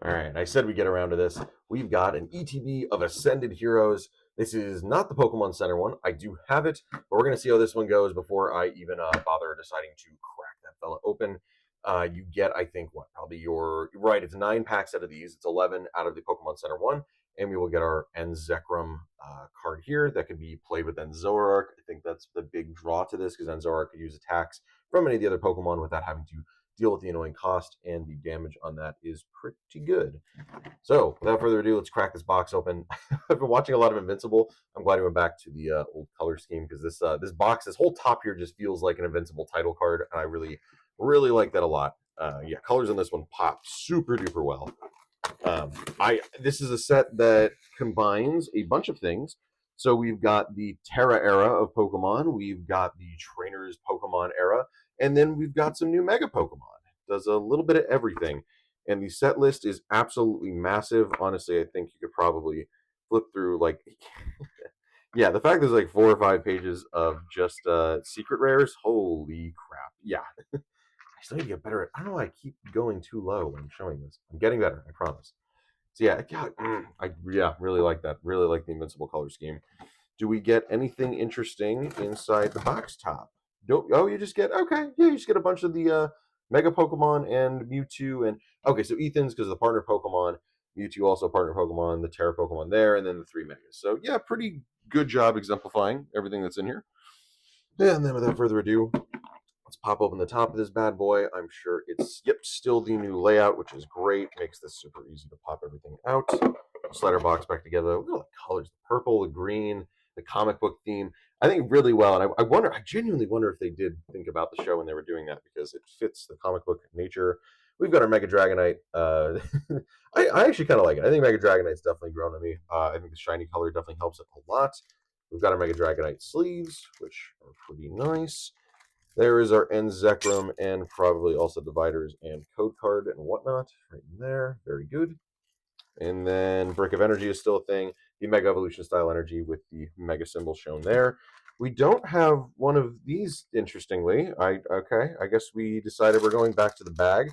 All right, I said we get around to this. We've got an ETB of Ascended Heroes. This is not the Pokemon Center one. I do have it, but we're going to see how this one goes before I even bother deciding to crack that fella open. You get, I think, what? Probably right, it's 9 packs out of these. It's 11 out of the Pokemon Center one. And we will get our Enzekrom card here that can be played with Enzorark. I think that's the big draw to this because Enzorark could use attacks from any of the other Pokemon without having to deal with the annoying cost, and the damage on that is pretty good. So, without further ado, let's crack this box open. I've been watching a lot of Invincible. I'm glad we went back to the old color scheme because this box, this whole top here, just feels like an Invincible title card, and I really like that a lot. Yeah, colors on this one pop super duper well. This is a set that combines a bunch of things. So we've got the Terra era of Pokemon, we've got the Trainers Pokemon era, and then we've got some new Mega Pokemon. Does a little bit of everything. And the set list is absolutely massive. Honestly, I think you could probably flip through like yeah, the fact there's like 4 or 5 pages of just secret rares. Holy crap. Yeah. I still need to get better at I don't know why I keep going too low when I'm showing this. I'm getting better, I promise. So yeah, I really like that. Really like the Invincible color scheme. Do we get anything interesting inside the box top? You just get okay. Yeah, you just get a bunch of the Mega Pokemon and Mewtwo and okay. So Ethan's because of the partner Pokemon. Mewtwo also partner Pokemon. The Terra Pokemon there, and then the 3 Megas. So yeah, pretty good job exemplifying everything that's in here. And then without further ado, let's pop open the top of this bad boy. I'm sure it's, still the new layout, which is great. Makes this super easy to pop everything out. Slide our box back together. Look at all the colors, the purple, the green, the comic book theme. I think really well. And I genuinely wonder if they did think about the show when they were doing that because it fits the comic book nature. We've got our Mega Dragonite. I actually kind of like it. I think Mega Dragonite's definitely grown on me. I think the shiny color definitely helps it a lot. We've got our Mega Dragonite sleeves, which are pretty nice. There is our Enzekrom and probably also dividers and code card and whatnot right in there. Very good. And then Brick of Energy is still a thing. The Mega Evolution style energy with the Mega symbol shown there. We don't have one of these, interestingly. I guess we decided we're going back to the bag.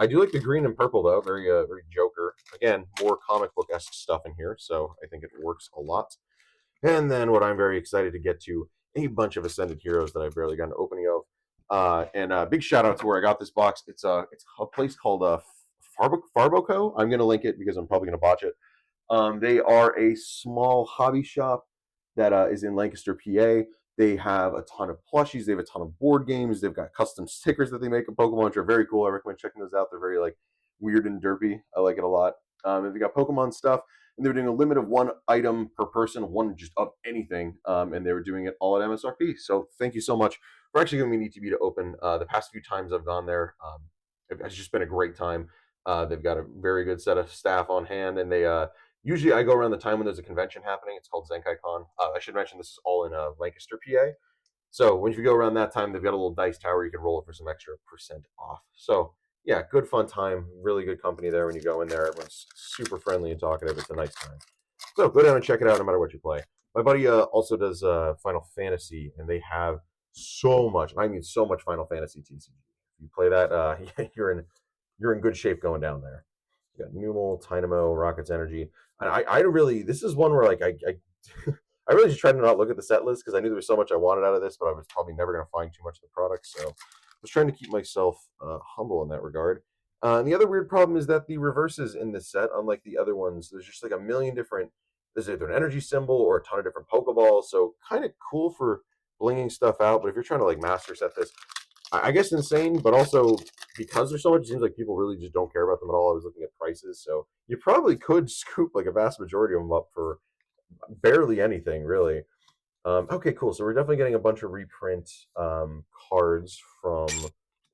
I do like the green and purple though, very Joker. Again, more comic book esque stuff in here, so I think it works a lot. And then what I'm very excited to get to a bunch of Ascended Heroes that I barely got an opening of. And big shout out to where I got this box. It's a place called FARBO Co. I'm going to link it because I'm probably going to botch it. They are a small hobby shop that is in Lancaster, PA. They have a ton of plushies. They have a ton of board games. They've got custom stickers that they make of Pokemon, which are very cool. I recommend checking those out. They're very like weird and derpy. I like it a lot. And they got Pokemon stuff, and they were doing a limit of 1 item per person, one just of anything, and they were doing it all at MSRP. So thank you so much for actually giving me an ETB to open. The past few times I've gone there, it's just been a great time. They've got a very good set of staff on hand, and they usually I go around the time when there's a convention happening. It's called ZenkaiCon. I should mention this is all in Lancaster, PA. So when you go around that time, they've got a little dice tower. You can roll it for some extra percent off. So yeah, good fun time. Really good company there when you go in there. Everyone's super friendly and talkative. It's a nice time. So go down and check it out no matter what you play. My buddy also does Final Fantasy, and they have so much. I mean, so much Final Fantasy TCG. If you play that, you're in good shape going down there. You got Numel, Dynamo, Rockets Energy. And I really, this is one where like I I really just tried to not look at the set list because I knew there was so much I wanted out of this, but I was probably never going to find too much of the product. So I was trying to keep myself humble in that regard. And the other weird problem is that the reverses in this set, unlike the other ones, there's just like a million different. There's either an energy symbol or a ton of different Pokeballs. So kind of cool for blinging stuff out. But if you're trying to like master set this, I guess insane, but also because there's so much, it seems like people really just don't care about them at all. I was looking at prices, so you probably could scoop like a vast majority of them up for barely anything, really. Okay, cool. So we're definitely getting a bunch of reprint cards from.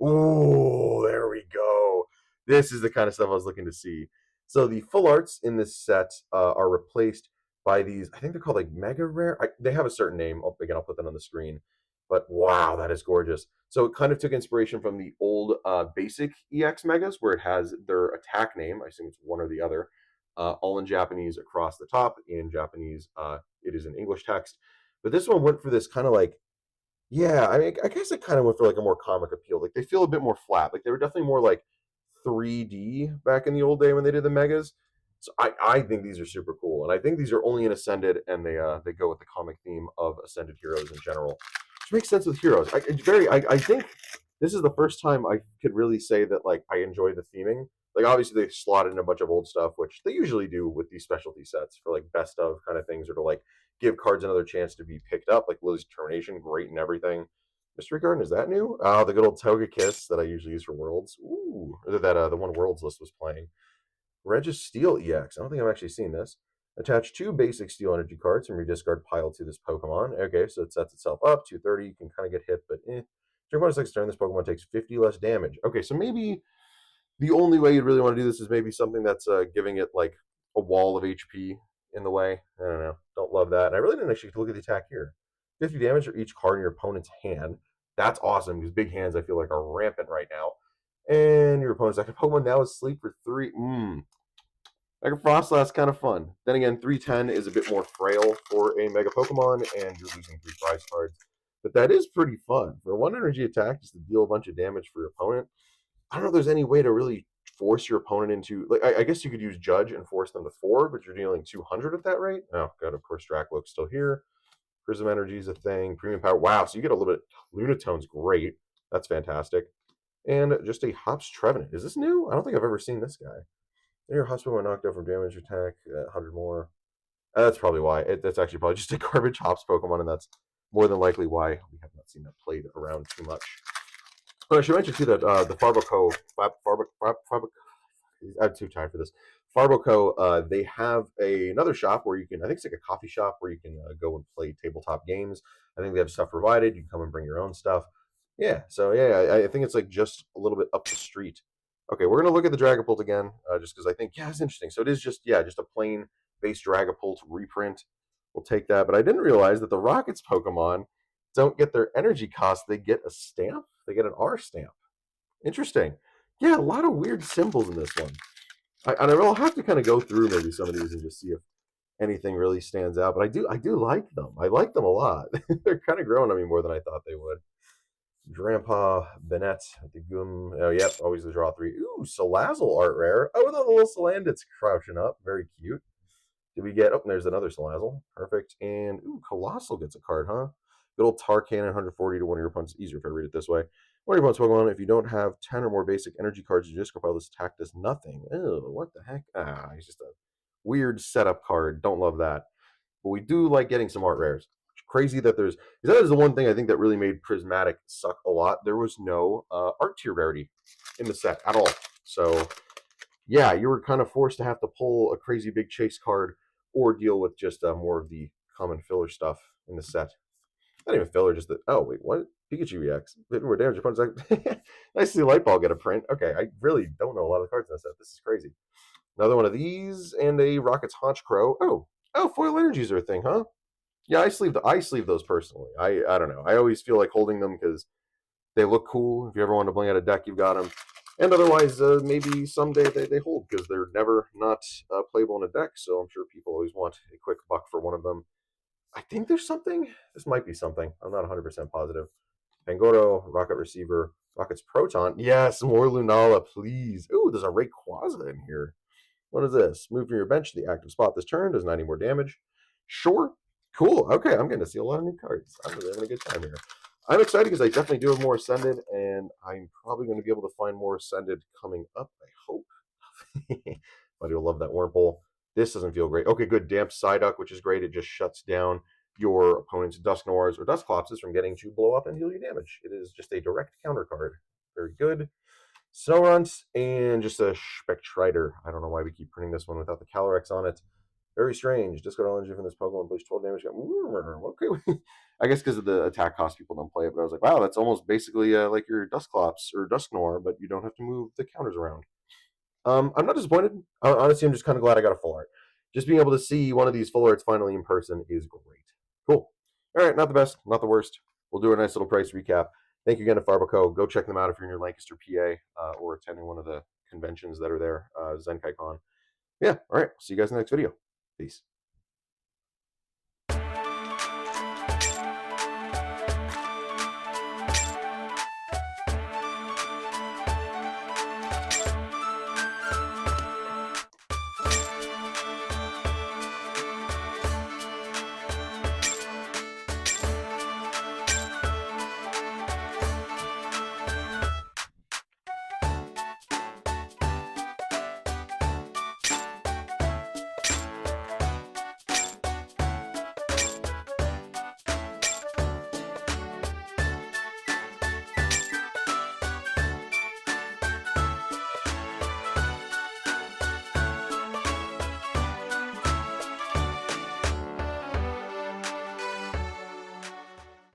Ooh, there we go. This is the kind of stuff I was looking to see. So the full arts in this set are replaced by these. I think they're called like mega rare. They have a certain name. Again, I'll put that on the screen. But wow, that is gorgeous. So it kind of took inspiration from the old basic EX Megas, where it has their attack name. I assume it's one or the other, all in Japanese across the top. In Japanese, it is in English text. But this one went for this kind of like, yeah, I mean, I guess it kind of went for like a more comic appeal. Like they feel a bit more flat. Like they were definitely more like 3D back in the old day when they did the megas. So I think these are super cool, and I think these are only in Ascended, and they go with the comic theme of Ascended heroes in general, which makes sense with heroes. I think this is the first time I could really say that like I enjoy the theming. Like obviously they slotted in a bunch of old stuff, which they usually do with these specialty sets for like best of kind of things, or to like give cards another chance to be picked up, like Lily's Determination, great and everything. Mystery Garden, is that new? Oh, the good old Toga Kiss that I usually use for Worlds. Ooh, or that the one Worlds list was playing. Regis Steel EX. I don't think I've actually seen this. Attach 2 basic Steel Energy cards from your discard pile to this Pokemon. Okay, so it sets itself up. 230, you can kind of get hit, but eh. During bonus next turn, this Pokemon takes 50 less damage. Okay, so maybe the only way you'd really want to do this is maybe something that's giving it like a wall of HP in the way. I don't know. Don't love that. And I really didn't actually look at the attack here. 50 damage for each card in your opponent's hand. That's awesome because big hands I feel like are rampant right now. And your opponent's active Pokemon now is asleep for 3. Like a Frostlass, kind of fun. Then again, 310 is a bit more frail for a Mega Pokemon, and you're losing 3 prize cards. But that is pretty fun. For 1 energy attack, just to deal a bunch of damage for your opponent, I don't know if there's any way to really force your opponent into, like, I guess you could use Judge and force them to 4, but you're dealing 200 at that rate. Oh, God, of course, Dracloak's still here. Prism Energy is a thing. Premium Power. Wow, so you get a little bit. Lunatone's great. That's fantastic. And just a Hops Trevenant. Is this new? I don't think I've ever seen this guy. Your hospital when knocked out from damage attack, 100 more. That's probably why. That's actually probably just a garbage hops Pokemon, and that's more than likely why we have not seen that played around too much. But I should mention too that the FARBO Co. I'm too tired for this. FARBO Co. They have another shop where you can. I think it's like a coffee shop where you can go and play tabletop games. I think they have stuff provided. You can come and bring your own stuff. Yeah. So yeah, I think it's like just a little bit up the street. Okay, we're gonna look at the Dragapult again, just because I think it's interesting. So it is just just a plain base Dragapult reprint. We'll take that, but I didn't realize that the Rockets Pokemon don't get their energy cost; they get a stamp. They get an R stamp. Interesting. Yeah, a lot of weird symbols in this one. And I will have to kind of go through maybe some of these and just see if anything really stands out. But I do like them. I like them a lot. They're kind of growing on me more than I thought they would. Grandpa Bennett, the Goom. Oh, yep, always the draw 3. Ooh, Salazzle art rare. Oh, with a little Salandit's crouching up. Very cute. Did we get? Oh, there's another Salazzle. Perfect. And ooh, Colossal gets a card, huh? Good old Tarkan 140 to one of your opponents. Easier if I read it this way. One of your opponent's Pokemon, if you don't have 10 or more basic energy cards, you just go pile, this attack does nothing. Oh, what the heck? He's just a weird setup card. Don't love that. But we do like getting some art rares. Crazy that there's, because that is the one thing I think that really made Prismatic suck a lot. There was no art tier rarity in the set at all. So yeah, you were kind of forced to have to pull a crazy big chase card or deal with just more of the common filler stuff in the set. Not even filler, just the, oh wait, what? Pikachu EX. Bit more damage. Opponent's like, nice to see Light Ball get a print. Okay, I really don't know a lot of the cards in this set. This is crazy. Another one of these and a Rocket's Haunch Crow. Oh, foil energies are a thing, huh? Yeah, I sleeve those personally. I don't know. I always feel like holding them because they look cool. If you ever want to bling out a deck, you've got them. And otherwise, maybe someday they hold because they're never not playable in a deck. So I'm sure people always want a quick buck for one of them. I think there's something. This might be something. I'm not 100% positive. Pangoro, Rocket Receiver, Rocket's Proton. Yes, more Lunala, please. Ooh, there's a Rayquaza in here. What is this? Move from your bench to the active spot this turn. Does 90 more damage. Sure. Cool. Okay, I'm going to see a lot of new cards. I'm really having a good time here. I'm excited because I definitely do have more Ascended, and I'm probably going to be able to find more Ascended coming up, I hope. But you'll love that Wurmple. This doesn't feel great. Okay, good. Damp Psyduck, which is great. It just shuts down your opponent's Dusknoirs or Dusclopses from getting to blow up and heal you damage. It is just a direct counter card. Very good. Snorunt and just a Spectrider. I don't know why we keep printing this one without the Calyrex on it. Very strange. Discard all energy from this Pokemon, place 12 damage. Okay. I guess because of the attack cost, people don't play it. But I was like, wow, that's almost basically like your Dusclops or Dusknoir, but you don't have to move the counters around. I'm not disappointed. Honestly, I'm just kind of glad I got a full art. Just being able to see one of these full arts finally in person is great. Cool. All right, not the best, not the worst. We'll do a nice little price recap. Thank you again to FARBO Co. Go check them out if you're near Lancaster, PA, or attending one of the conventions that are there, ZenkaiCon. Yeah, all right. See you guys in the next video. Peace.